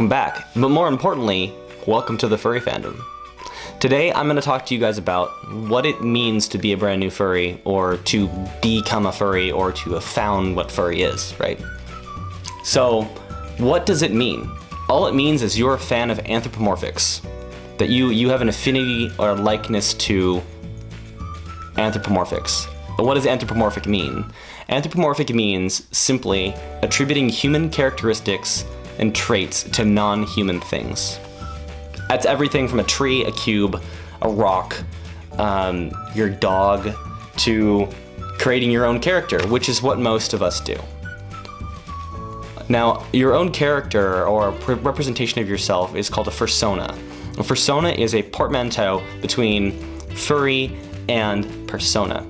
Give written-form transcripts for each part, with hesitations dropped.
welcome back. But more importantly, welcome to the furry fandom. Today I'm going to talk to you guys about what it means to be a brand new furry, or to become a furry, or to have found what furry is, right? So, what does it mean? All it means is you're a fan of anthropomorphics. That you have an affinity or likeness to anthropomorphics. But what does anthropomorphic mean? Anthropomorphic means simply attributing human characteristics and traits to non-human things. That's everything from a tree, a cube, a rock, your dog, to creating your own character, which is what most of us do. Now, your own character or representation of yourself is called a fursona. A fursona is a portmanteau between furry and persona.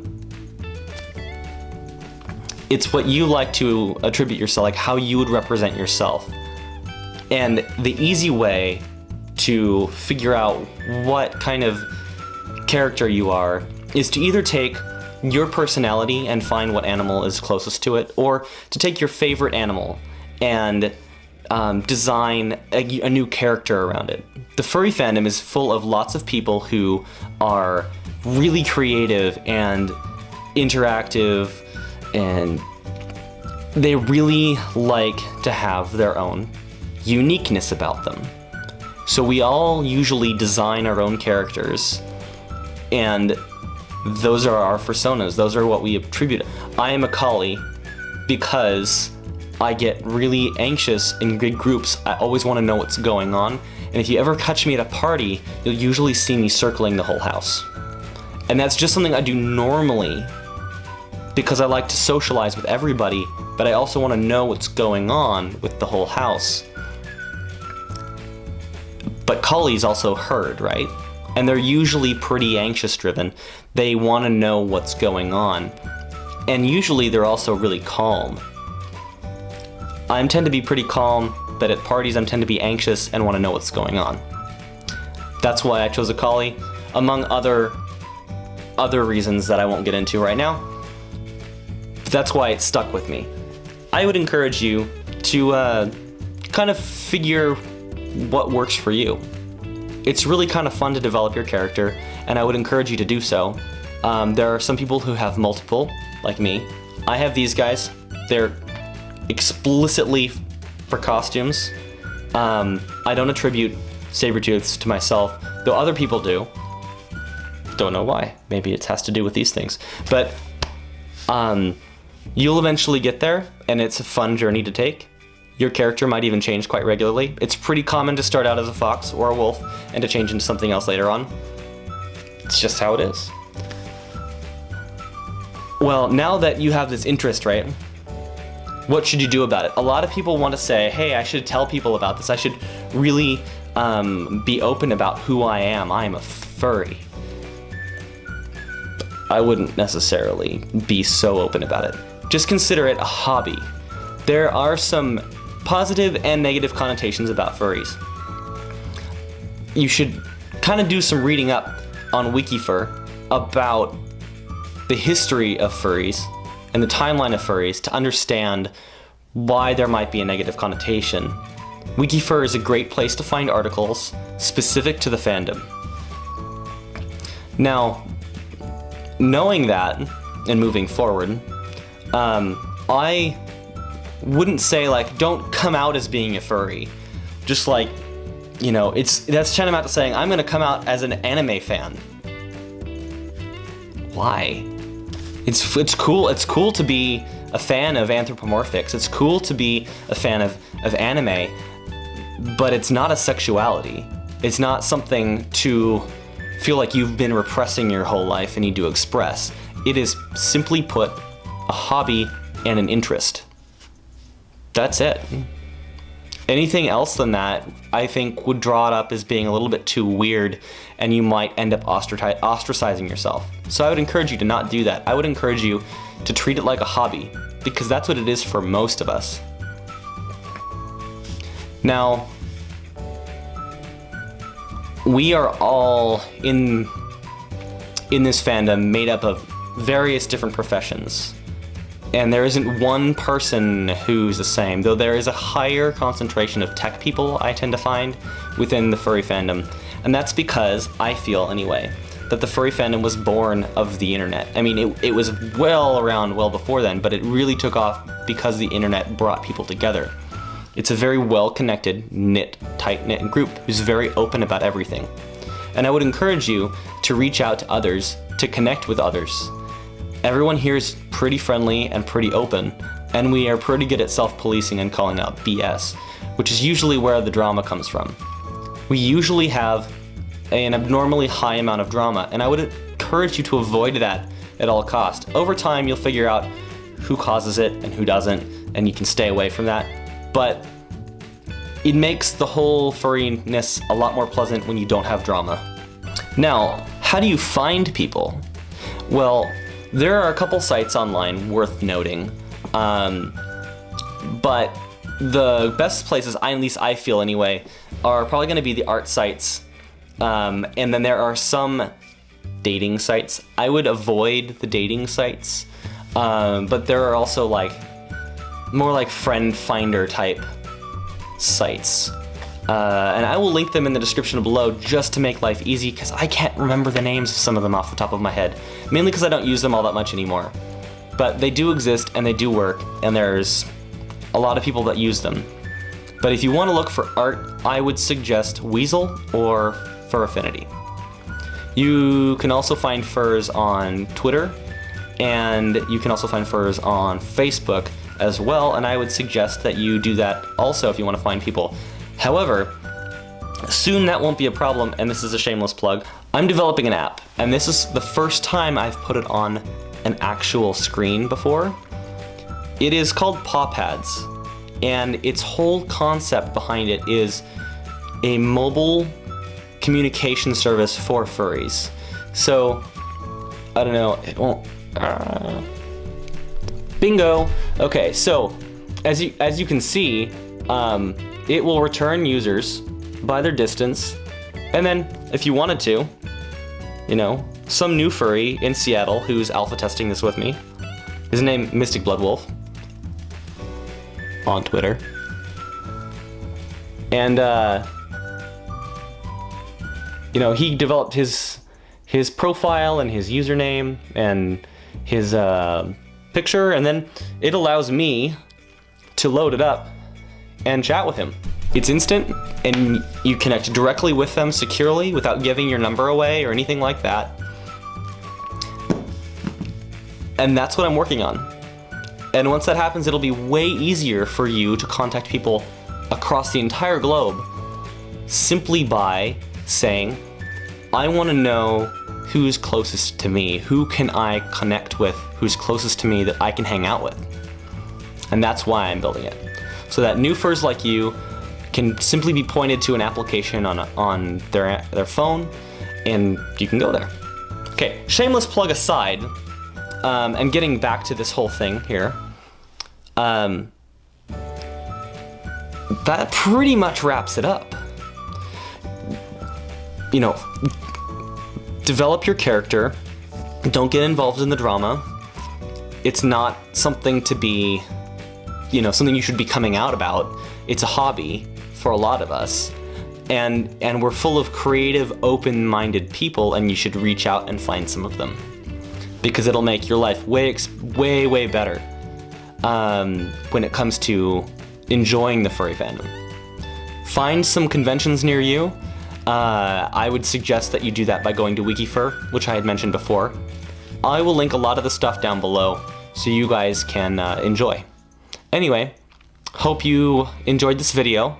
It's what you like to attribute yourself, like how you would represent yourself. And the easy way to figure out what kind of character you are is to either take your personality and find what animal is closest to it, or to take your favorite animal and design a new character around it. The furry fandom is full of lots of people who are really creative and interactive, and they really like to have their own uniqueness about them. So we all usually design our own characters, and those are our personas. Those are what we attribute. I am a collie because I get really anxious in big groups. I always want to know what's going on. And if you ever catch me at a party, you'll usually see me circling the whole house. And that's just something I do normally because I like to socialize with everybody, but I also want to know what's going on with the whole house. But collies also herd, right? And they're usually pretty anxious driven. They want to know what's going on. And usually they're also really calm. I tend to be pretty calm, but at parties I tend to be anxious and want to know what's going on. That's why I chose a collie, among other reasons that I won't get into right now. But that's why it stuck with me. I would encourage you to kind of figure what works for you. It's really kind of fun to develop your character, and I would encourage you to do so. There are some people who have multiple, like me. I have these guys. They're explicitly for costumes. I don't attribute saber-tooths to myself, though other people do. Don't know why. Maybe it has to do with these things. But you'll eventually get there, and it's a fun journey to take. Your character might even change quite regularly. It's pretty common to start out as a fox or a wolf and to change into something else later on. It's just how it is. Well, now that you have this interest, right? What should you do about it? A lot of people want to say, hey, I should tell people about this. I should really be open about who I am. I am a furry. I wouldn't necessarily be so open about it. Just consider it a hobby. There are some positive and negative connotations about furries. You should kind of do some reading up on WikiFur about the history of furries and the timeline of furries to understand why there might be a negative connotation. WikiFur is a great place to find articles specific to the fandom. Now, knowing that and moving forward, I wouldn't say like don't come out as being a furry. Just like, you know, that's tantamount to saying I'm gonna come out as an anime fan. Why? It's cool. It's cool to be a fan of anthropomorphics. It's cool to be a fan of anime, but it's not a sexuality. It's not something to feel like you've been repressing your whole life and need to express. It is simply put a hobby and an interest. That's it. Anything else than that, I think, would draw it up as being a little bit too weird, and you might end up ostracizing yourself. So I would encourage you to not do that. I would encourage you to treat it like a hobby, because that's what it is for most of us. Now, we are all in this fandom made up of various different professions. And there isn't one person who's the same, though there is a higher concentration of tech people I tend to find within the furry fandom. And that's because, I feel anyway, that the furry fandom was born of the internet. I mean, it was well around well before then, but it really took off because the internet brought people together. It's a very well-connected, tight-knit group who's very open about everything. And I would encourage you to reach out to others, to connect with others. Everyone here is pretty friendly and pretty open, and we are pretty good at self-policing and calling out BS, which is usually where the drama comes from. We usually have an abnormally high amount of drama, and I would encourage you to avoid that at all costs. Over time, you'll figure out who causes it and who doesn't, and you can stay away from that. But it makes the whole furriness a lot more pleasant when you don't have drama. Now, how do you find people? Well, there are a couple sites online worth noting, but the best places, at least I feel anyway, are probably going to be the art sites, and then there are some dating sites. I would avoid the dating sites, but there are also more like friend finder type sites. And I will link them in the description below just to make life easy, because I can't remember the names of some of them off the top of my head. Mainly because I don't use them all that much anymore. But they do exist and they do work, and there's a lot of people that use them. But if you want to look for art, I would suggest Weasel or Fur Affinity. You can also find furs on Twitter, and you can also find furs on Facebook as well, and I would suggest that you do that also if you want to find people. However, soon that won't be a problem, and this is a shameless plug. I'm developing an app, and this is the first time I've put it on an actual screen before. It is called Popads, and its whole concept behind it is a mobile communication service for furries. So, I don't know, it won't... Bingo! Okay, so, as you can see, it will return users by their distance, and then, if you wanted to, some new furry in Seattle who's alpha testing this with me, his name Mystic Bloodwolf, on Twitter, and he developed his profile and his username and his picture, and then it allows me to load it up and chat with him. It's instant, and you connect directly with them securely without giving your number away or anything like that. And that's what I'm working on. And once that happens, it'll be way easier for you to contact people across the entire globe simply by saying, I want to know who's closest to me, who can I connect with, who's closest to me that I can hang out with. And that's why I'm building it. So that new furs like you can simply be pointed to an application on their phone, and you can go there. Okay, shameless plug aside, and getting back to this whole thing here, that pretty much wraps it up. Develop your character, don't get involved in the drama. It's not something to be, something you should be coming out about. It's a hobby for a lot of us, and we're full of creative, open-minded people, and you should reach out and find some of them, because it'll make your life way better when it comes to enjoying the furry fandom. Find some conventions near you. I would suggest that you do that by going to WikiFur, which I had mentioned before. I will link a lot of the stuff down below so you guys can enjoy. Anyway, hope you enjoyed this video,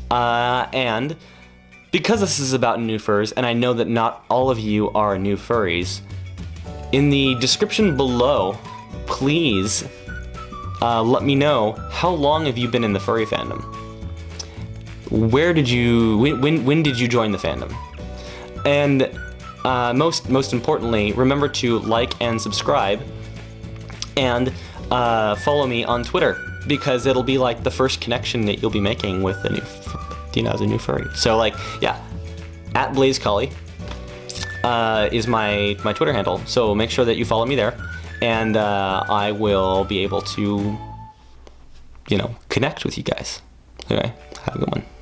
and because this is about new furs, and I know that not all of you are new furries, in the description below, please let me know, how long have you been in the furry fandom? When did you join the fandom? And most importantly, remember to like and subscribe, and follow me on Twitter, because it'll be like the first connection that you'll be making with a new furry. So yeah, @BlazeCollie is my Twitter handle. So make sure that you follow me there. and I will be able to, connect with you guys. Okay, have a good one.